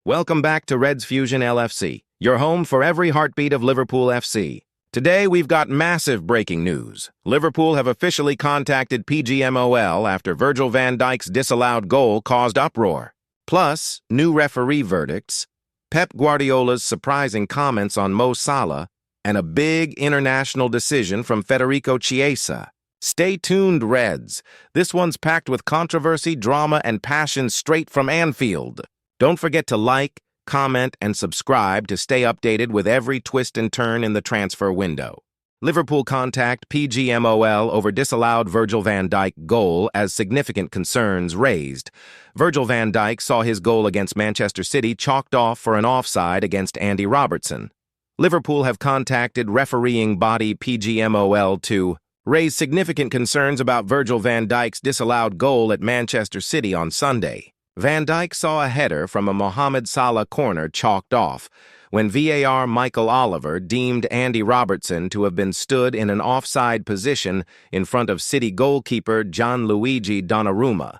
Welcome back to Reds Fusion LFC, your home for every heartbeat of Liverpool FC. Today, we've got massive breaking news. Liverpool have officially contacted Pgmol after Virgil van Dijk's disallowed goal caused uproar. Plus, new referee verdicts, Pep Guardiola's surprising comments on Mo Salah, and a big international decision from Federico Chiesa. Stay tuned, Reds. This one's packed with controversy, drama, and passion straight from Anfield. Don't forget to like, comment, and subscribe to stay updated with every twist and turn in the transfer window. Liverpool contact Pgmol over disallowed Virgil van Dijk goal as significant concerns raised. Virgil van Dijk saw his goal against Manchester City chalked off for an offside against Andy Robertson. Liverpool have contacted refereeing body Pgmol to raise significant concerns about Virgil van Dijk's disallowed goal at Manchester City on Sunday. Van Dijk saw a header from a Mohamed Salah corner chalked off when VAR Michael Oliver deemed Andy Robertson to have been stood in an offside position in front of City goalkeeper Gianluigi Donnarumma.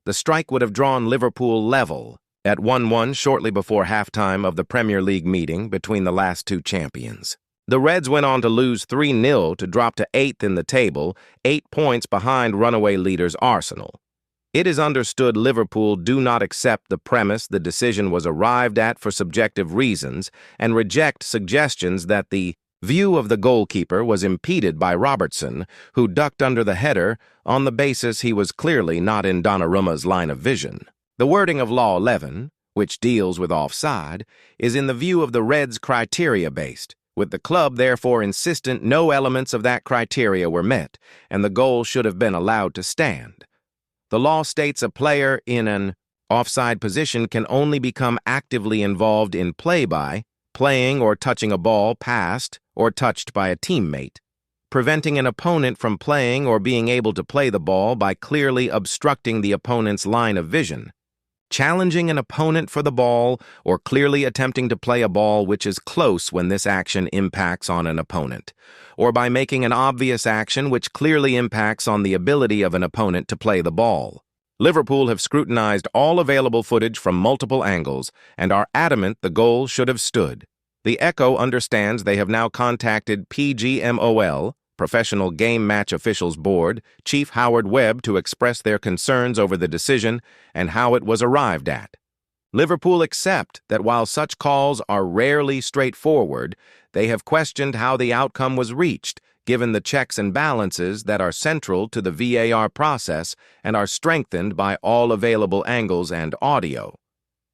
The strike would have drawn Liverpool level at 1-1 shortly before halftime of the Premier League meeting between the last two champions. The Reds went on to lose 3-0 to drop to 8th in the table, 8 points behind runaway leaders Arsenal. It is understood Liverpool do not accept the premise the decision was arrived at for subjective reasons and reject suggestions that the view of the goalkeeper was impeded by Robertson, who ducked under the header on the basis he was clearly not in Donnarumma's line of vision. The wording of Law 11, which deals with offside, is in the view of the Reds criteria-based, with the club therefore insistent no elements of that criteria were met, and the goal should have been allowed to stand. The law states a player in an offside position can only become actively involved in play by playing or touching a ball passed or touched by a teammate, preventing an opponent from playing or being able to play the ball by clearly obstructing the opponent's line of vision, challenging an opponent for the ball, or clearly attempting to play a ball which is close when this action impacts on an opponent, or by making an obvious action which clearly impacts on the ability of an opponent to play the ball. Liverpool have scrutinized all available footage from multiple angles and are adamant the goal should have stood. The Echo understands they have now contacted Pgmol, Professional Game Match Officials Board, Chief Howard Webb to express their concerns over the decision and how it was arrived at. Liverpool accept that while such calls are rarely straightforward, they have questioned how the outcome was reached, given the checks and balances that are central to the VAR process and are strengthened by all available angles and audio.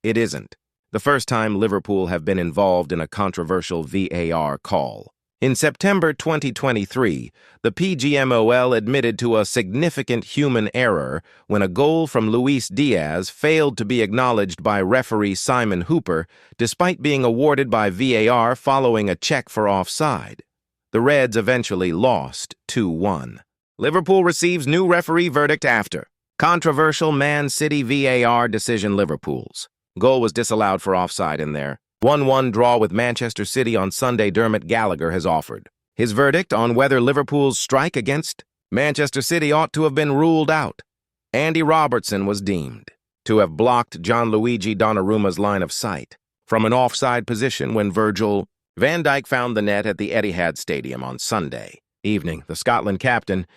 It isn't the first time Liverpool have been involved in a controversial VAR call. In September 2023, the Pgmol admitted to a significant human error when a goal from Luis Diaz failed to be acknowledged by referee Simon Hooper, despite being awarded by VAR following a check for offside. The Reds eventually lost 2-1. Liverpool receives new referee verdict after controversial Man City VAR decision. Liverpool's goal was disallowed for offside in there. 1-1 draw with Manchester City on Sunday. Dermot Gallagher has offered his verdict on whether Liverpool's strike against Manchester City ought to have been ruled out. Andy Robertson was deemed to have blocked Gianluigi Donnarumma's line of sight from an offside position when Virgil van Dijk found the net at the Etihad Stadium on Sunday evening. The Scotland captain,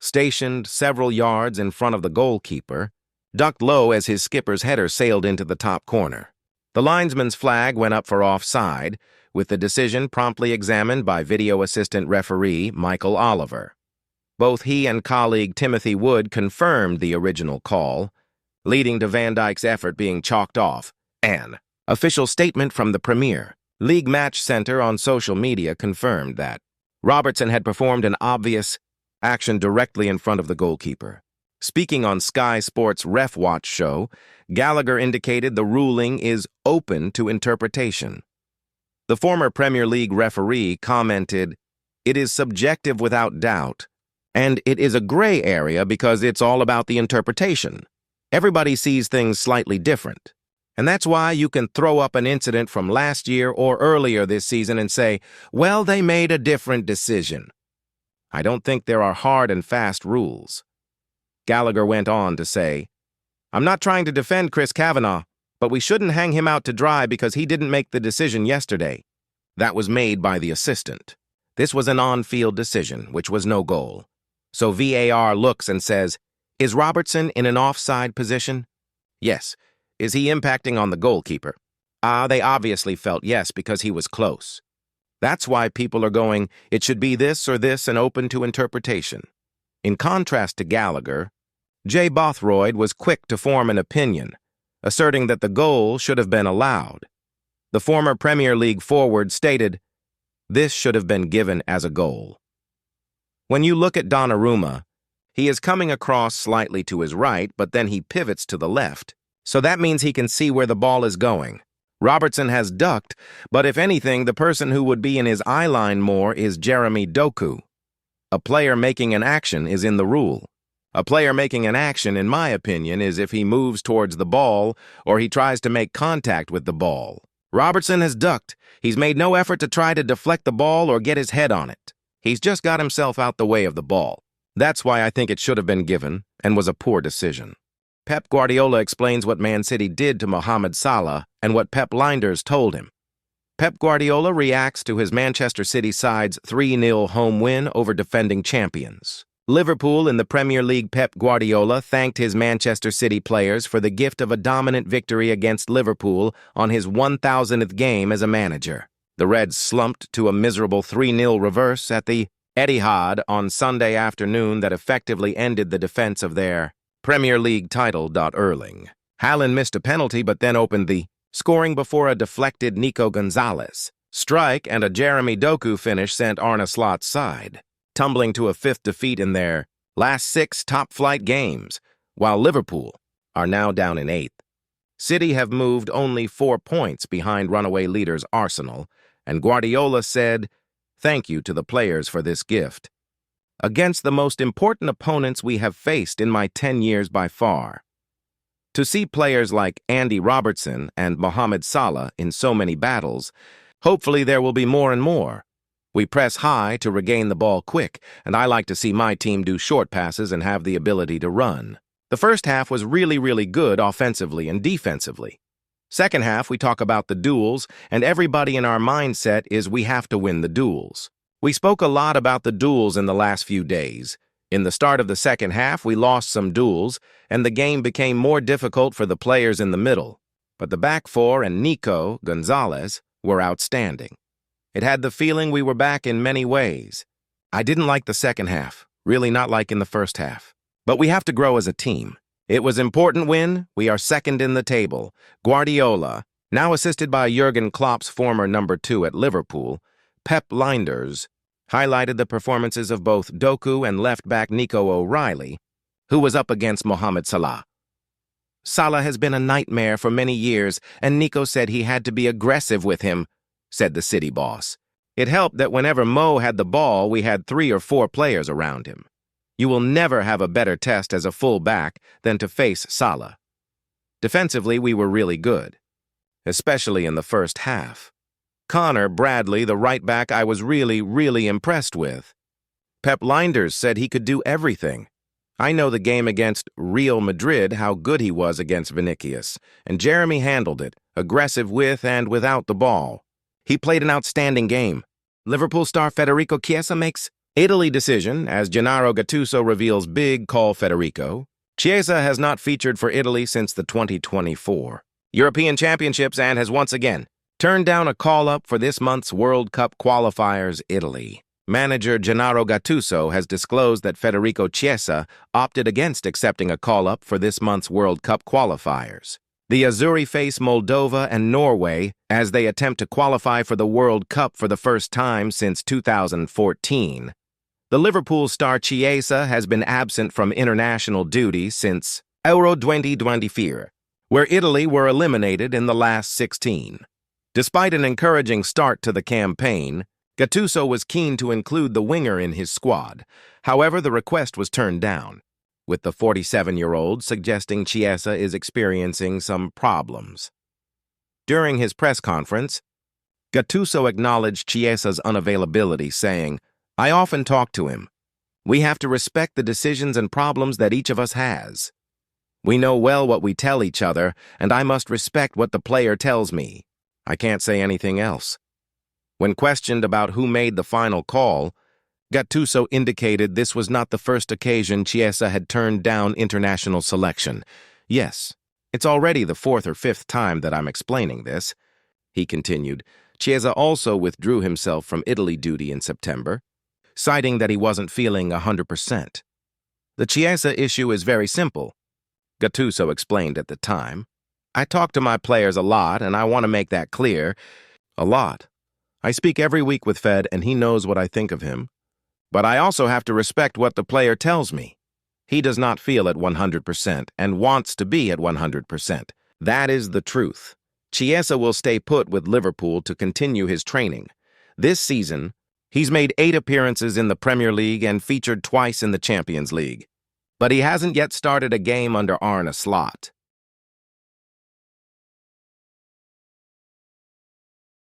stationed several yards in front of the goalkeeper, ducked low as his skipper's header sailed into the top corner. The linesman's flag went up for offside, with the decision promptly examined by video assistant referee Michael Oliver. Both he and colleague Timothy Wood confirmed the original call, leading to Van Dijk's effort being chalked off. An official statement from the Premier League Match Center on social media confirmed that Robertson had performed an obvious action directly in front of the goalkeeper. Speaking on Sky Sports' Ref Watch show, Gallagher indicated the ruling is open to interpretation. The former Premier League referee commented, "It is subjective without doubt, and it is a gray area because it's all about the interpretation. Everybody sees things slightly different. And that's why you can throw up an incident from last year or earlier this season and say, well, they made a different decision. I don't think there are hard and fast rules." Gallagher went on to say, "I'm not trying to defend Chris Kavanagh, but we shouldn't hang him out to dry because he didn't make the decision yesterday. That was made by the assistant. This was an on-field decision, which was no goal. So VAR looks and says, is Robertson in an offside position? Yes. Is he impacting on the goalkeeper? They obviously felt yes because he was close. That's why people are going, it should be this or this and open to interpretation. In contrast to Gallagher, Jay Bothroyd was quick to form an opinion, asserting that the goal should have been allowed. The former Premier League forward stated, this should have been given as a goal. When you look at Donnarumma, he is coming across slightly to his right, but then he pivots to the left, so that means he can see where the ball is going. Robertson has ducked, but if anything, the person who would be in his eye line more is Jeremy Doku. A player making an action is in the rule. A player making an action, in my opinion, is if he moves towards the ball or he tries to make contact with the ball. Robertson has ducked. He's made no effort to try to deflect the ball or get his head on it. He's just got himself out the way of the ball. That's why I think it should have been given and was a poor decision. Pep Guardiola explains what Man City did to Mohamed Salah and what Pep Lijnders told him. Pep Guardiola reacts to his Manchester City side's 3-0 home win over defending champions. Liverpool in the Premier League. Pep Guardiola thanked his Manchester City players for the gift of a dominant victory against Liverpool on his 1,000th game as a manager. The Reds slumped to a miserable 3-0 reverse at the Etihad on Sunday afternoon that effectively ended the defense of their Premier League title. Erling Haaland missed a penalty but then opened the scoring before a deflected Nico Gonzalez strike, and a Jeremy Doku finish sent Arne Slot's side tumbling to a 5th defeat in their last 6 top-flight games, while Liverpool are now down in 8th. City have moved only 4 points behind runaway leaders Arsenal, and Guardiola said, "Thank you to the players for this gift. Against the most important opponents we have faced in my 10 years by far. To see players like Andy Robertson and Mohamed Salah in so many battles, hopefully there will be more and more. We press high to regain the ball quick, and I like to see my team do short passes and have the ability to run." The first half was really good offensively and defensively. Second half, we talk about the duels, and everybody in our mindset is we have to win the duels. We spoke a lot about the duels in the last few days. In the start of the second half, we lost some duels, and the game became more difficult for the players in the middle. But the back four and Nico Gonzalez were outstanding. It had the feeling we were back in many ways. I didn't like the second half, really not like in the first half. But we have to grow as a team. It was an important win. We are second in the table. Guardiola, now assisted by Jurgen Klopp's former number 2 at Liverpool, Pep Lijnders, highlighted the performances of both Doku and left-back Nico O'Reilly, who was up against Mohamed Salah. Salah has been a nightmare for many years, and Nico said he had to be aggressive with him, said the City boss. It helped that whenever Mo had the ball, we had 3 or 4 players around him. You will never have a better test as a full-back than to face Salah. Defensively, we were really good, especially in the first half. Connor Bradley, the right-back, I was really impressed with. Pep Lijnders said he could do everything. I know the game against Real Madrid, how good he was against Vinicius, and Jeremy handled it, aggressive with and without the ball. He played an outstanding game. Liverpool star Federico Chiesa makes Italy decision as Gennaro Gattuso reveals big call Federico. Chiesa has not featured for Italy since the 2024 European Championships and has once again turned down a call-up for this month's World Cup qualifiers. Italy manager Gennaro Gattuso has disclosed that Federico Chiesa opted against accepting a call-up for this month's World Cup qualifiers. The Azzurri face Moldova and Norway as they attempt to qualify for the World Cup for the first time since 2014. The Liverpool star Chiesa has been absent from international duty since Euro 2024, where Italy were eliminated in the last 16. Despite an encouraging start to the campaign, Gattuso was keen to include the winger in his squad. However, the request was turned down, with the 47-year-old suggesting Chiesa is experiencing some problems. During his press conference, Gattuso acknowledged Chiesa's unavailability, saying, "I often talk to him. We have to respect the decisions and problems that each of us has. We know well what we tell each other, and I must respect what the player tells me. I can't say anything else. When questioned about who made the final call, Gattuso indicated this was not the first occasion Chiesa had turned down international selection. Yes, it's already the fourth or fifth time that I'm explaining this. He continued, Chiesa also withdrew himself from Italy duty in September, citing that he wasn't feeling 100%. The Chiesa issue is very simple, Gattuso explained at the time. I talk to my players a lot, and I want to make that clear. A lot. I speak every week with Fed, and he knows what I think of him. But I also have to respect what the player tells me. He does not feel at 100% and wants to be at 100%. That is the truth. Chiesa will stay put with Liverpool to continue his training. This season, he's made 8 appearances in the Premier League and featured twice in the Champions League. But he hasn't yet started a game under Arne Slot.